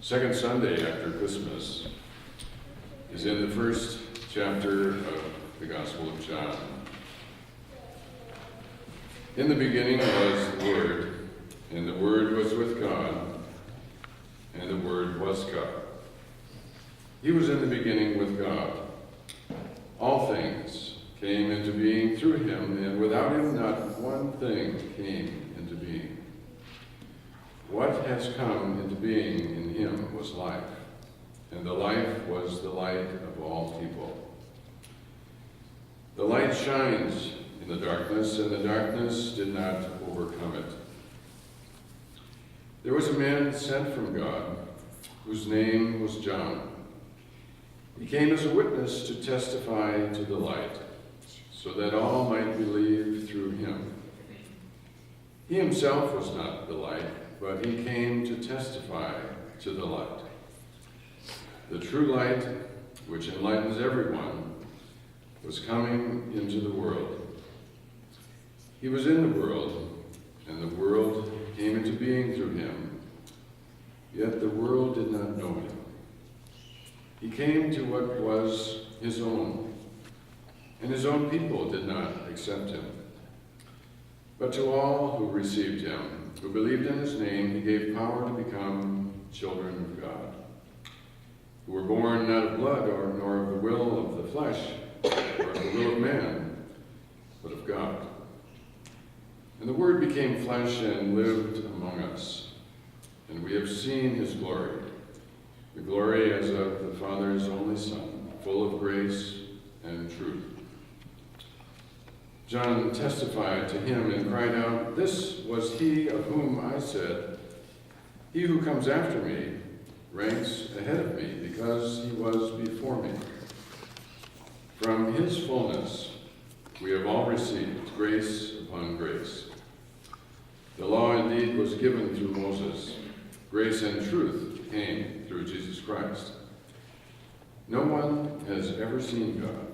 Second Sunday after Christmas is in the first chapter of the Gospel of John. In the beginning was the Word, and the Word was with God, and the Word was God. He was in the beginning with God. All things came into being through him, and without him not one thing came into being. What has come into being in him was life, and the life was the light of all people. The light shines in the darkness, and the darkness did not overcome it. There was a man sent from God, whose name was John. He came as a witness to testify to the light, so that all might believe through him. He himself was not the light, but he came to testify to the light. The true light, which enlightens everyone, was coming into the world. He was in the world, and the world came into being through him, yet the world did not know him. He came to what was his own, and his own people did not accept him. But to all who received him, who believed in his name, he gave power to become children of God, who were born not of blood nor of the will of the flesh, or of the will of man, but of God. And the Word became flesh and lived among us, and we have seen his glory, the glory as of the Father's only Son, full of grace and truth. John testified to him and cried out, "This was he of whom I said, 'He who comes after me ranks ahead of me, because he was before me.' From his fullness we have all received grace upon grace. The law indeed was given through Moses. Grace and truth came through Jesus Christ. No one has ever seen God.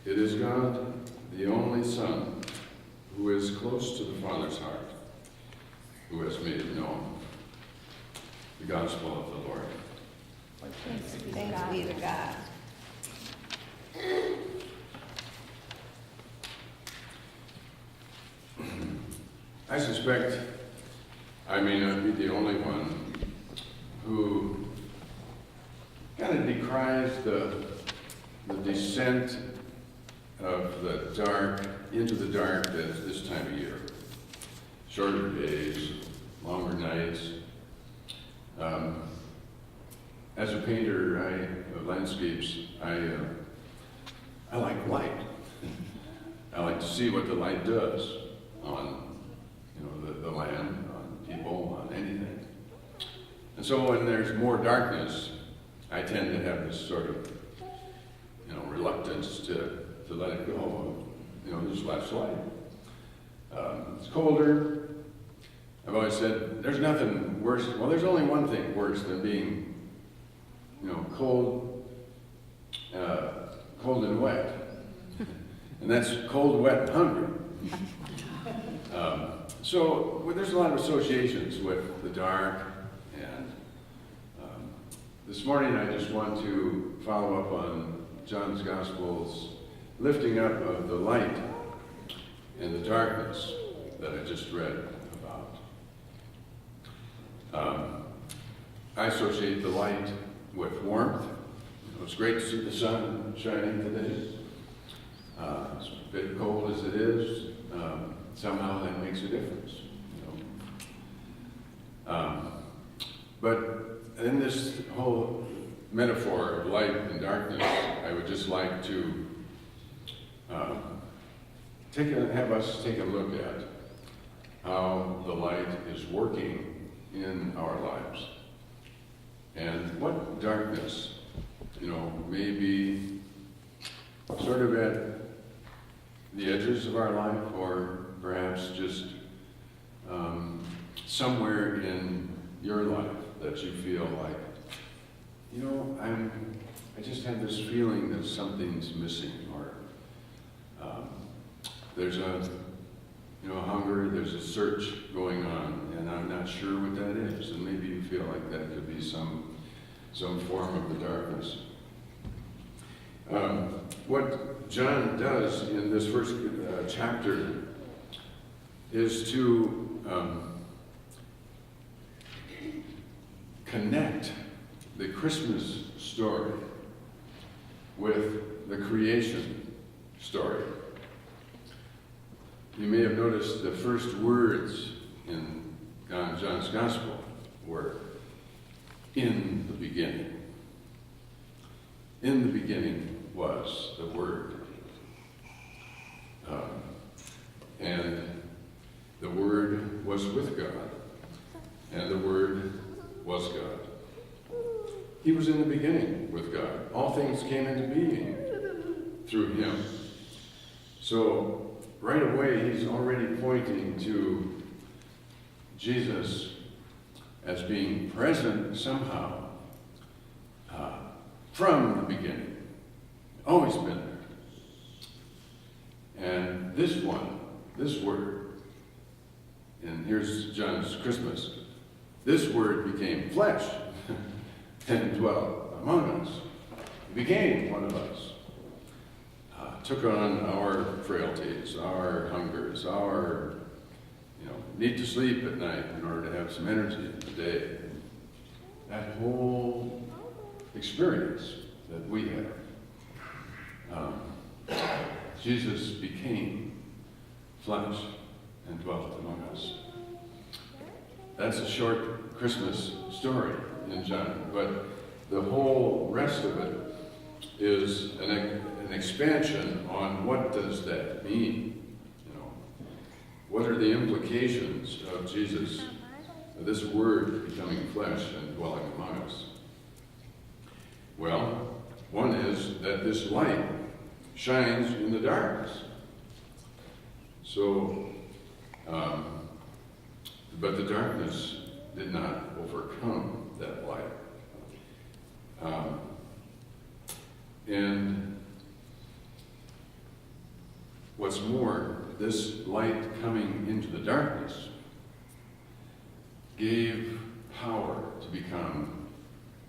It is God, the only Son, who is close to the Father's heart, who has made it known." The Gospel of the Lord. Thanks be to God. I suspect I may not be the only one who kind of decries the descent of the dark into the dark at this time of year. Shorter days, longer nights. As a painter of landscapes, I like light. I like to see what the light does on the land, on people, on anything. And so when there's more darkness, I tend to have this sort of reluctance to let it go, just less light. It's colder. I've always said there's nothing worse. Well, there's only one thing worse than being, cold and wet, and that's cold, wet, and hungry. So there's a lot of associations with the dark, and this morning I just want to follow up on John's Gospel's lifting up of the light and the darkness that I just read about. I associate the light with warmth. It's great to see the sun shining today. As a bit cold as it is, somehow that makes a difference. But in this whole metaphor of light and darkness, I would just like to have us take a look at how the light is working in our lives, and what darkness, may be sort of at the edges of our life, or perhaps just somewhere in your life that you feel like, I just have this feeling that something's missing, or there's hunger, there's a search going on, and I'm not sure what that is. And maybe you feel like that could be some form of the darkness. What John does in this first chapter is to connect the Christmas story with the creation story. You may have noticed the first words in John's Gospel were, "In the beginning." In the beginning was the Word. And the Word was with God, and the Word was God. He was in the beginning with God. All things came into being through him. So right away, he's already pointing to Jesus as being present somehow from the beginning. Always been there. And this Word, and here's John's Christmas, this Word became flesh and dwelt among us. He became one of us. Took on our frailties, our hungers, our need to sleep at night in order to have some energy in the day. That whole experience that we have. Jesus became flesh and dwelt among us. That's a short Christmas story in John, but the whole rest of it is an expansion on what does that mean. What are the implications of Jesus, this Word becoming flesh and dwelling among us? Well, one is that this light shines in the darkness. So, but the darkness did not overcome that light. And what's more, this light coming into the darkness gave power to become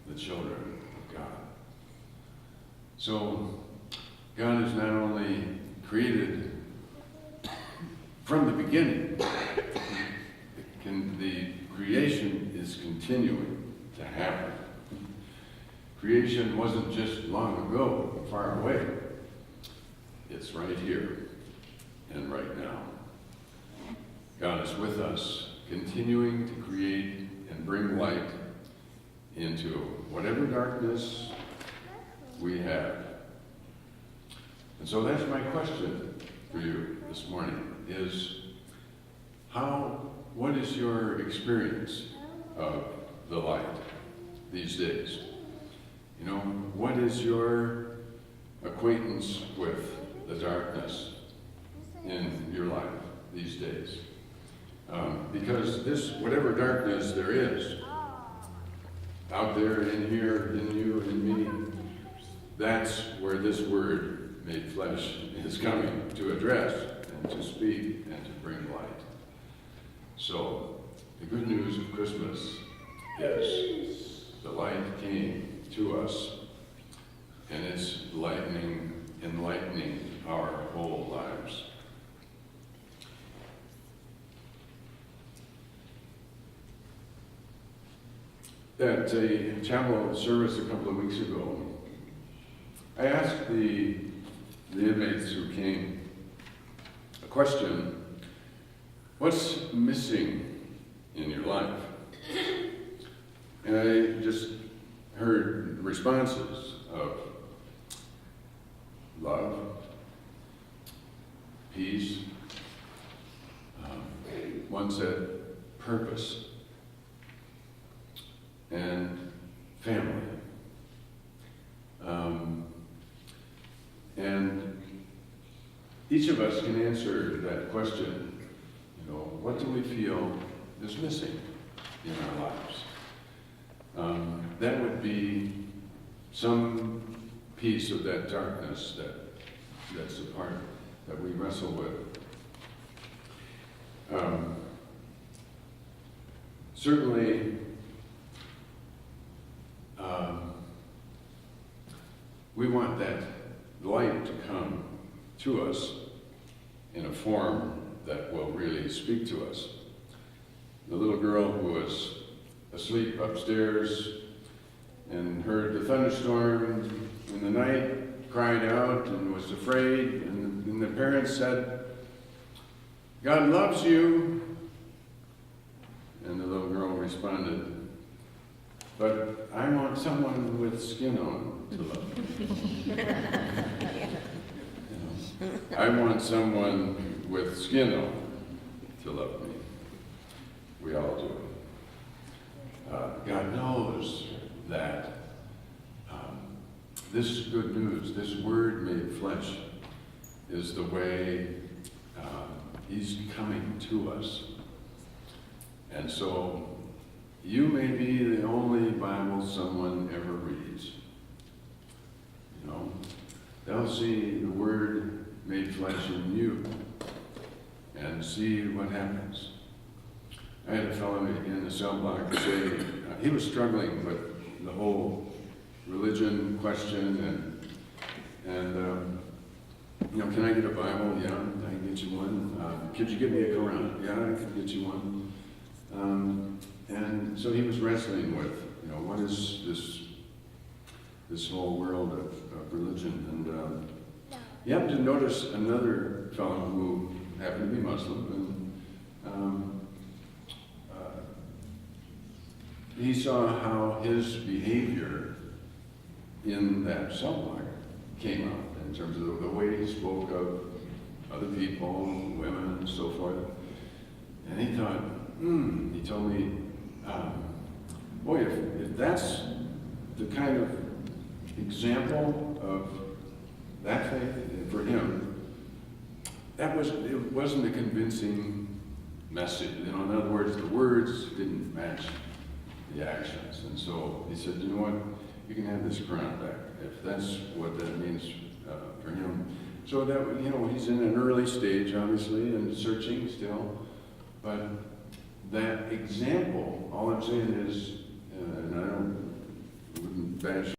the children of God. So God has not only created from the beginning, the creation is continuing to happen. Creation wasn't just long ago, far away. It's right here and right now. God is with us, continuing to create and bring light into whatever darkness we have. And so that's my question for you this morning is, what is your experience of the light these days? What is your acquaintance with the darkness in your life these days? Because whatever darkness there is, out there, in here, in you, in me, that's where this Word made flesh is coming to address and to speak and to bring light. So, the good news of Christmas is the light came to us, and it's enlightening our whole lives. At a chapel service a couple of weeks ago, I asked the inmates who came a question: what's missing in your life? And I just heard responses of love, peace. One said purpose and family. And each of us can answer that question. What do we feel is missing in our lives? That would be some piece of that darkness that's the part that we wrestle with. Certainly, we want that light to come to us in a form that will really speak to us. The little girl who was asleep upstairs and heard the thunderstorm in the night, cried out and was afraid, and the parents said, "God loves you." And the little girl responded, "But I want someone with skin on to love me." You know, I want someone with skin on to love me. We all do. God knows that this good news, this Word made flesh, is the way He's coming to us. And so, you may be the only Bible someone ever reads. You know, they'll see the Word made flesh in you and see what happens. I had a fellow in the cell block say he was struggling with the whole religion question and you know, can I get a Bible? Yeah, I can get you one. Could you give me a Quran? Yeah, I can get you one. And so he was wrestling with, you know, what is this whole world of religion? And he happened to notice another fellow who happened to be Muslim, and he saw how his behavior in that cell block came out in terms of the way he spoke of other people, women, and so forth. And he thought, he told me, boy, if that's the kind of example of that faith for him, it wasn't a convincing message. You know, in other words, the words didn't match the actions. And so he said, you know what, you can have this Quran back, if that's what that means for him. So that, you know, he's in an early stage, obviously, and searching still, but that example, all I'm saying is, and I wouldn't bash